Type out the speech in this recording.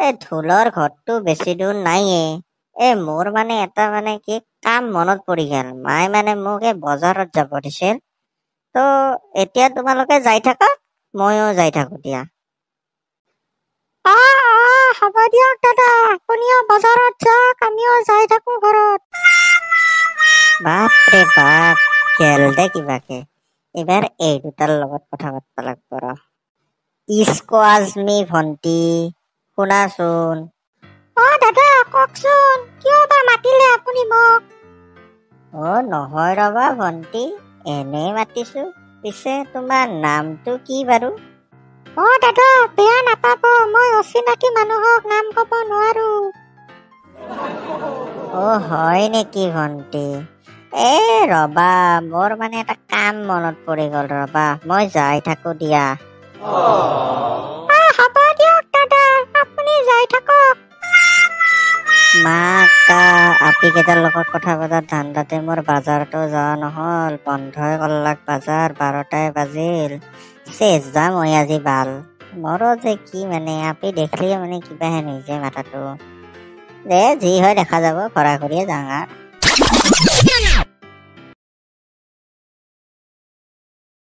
এই ঢোলৰ ঘৰটো বেছি দূৰ নাইয়ে। মোৰ মানে এটা মানে কি কাম মনত পৰি গেল। মায়ে মানে মোক এই বজাৰত যাব দিছিল। তো এতিয়া তোমালোকে যাই থাকা, ময়ো যাই থাকো দিয়া। হ'ব দিয়ক দাদা, আপুনিও বজাৰত যাওক, আমিও যাই থাকো ঘৰত। বাপৰে বাপ, গেল দে কিবাকে। এইবাৰ এই দুটাৰ লগত কথা পাতিব লাগিব ৰ। ইস্কোৱাজ মি ভণ্টি, শুনাচোন। দাদা কওকচোন, কিয় বা মাতিলে আপুনি মোক? নহয় ৰবা ভণ্টি, এনেই মাতিছো। পিছে তোমাৰ নামটো কি বাৰু? দাদা বেয়া নাপাব, মই অচিনাকি মানুহক নাম কব নোৱাৰো। হয় নেকি ভণ্টি? ৰবা, মোৰ মানে এটা কাম মনত পৰি গল ৰবা, মই যাই থাকো দিয়া। হ'ব দিয়ক দাদা, আপুনি যাই থাকক। আপি কেইটাৰ লগত কথা পতাৰ ধান্দাতে মোৰ বাজাৰতো যোৱা নহল, বন্ধই কৰলাক বাজাৰ, 12টাই বাজিল। চেচ যাম মই আজি বাল। মোৰো যে কি মানে আপি দেখিলে মানে কিবা হেন হৈছে মাথাটো। যি হয় দেখা যাব, ঘৰা ঘৰিয়ে যাওঁ।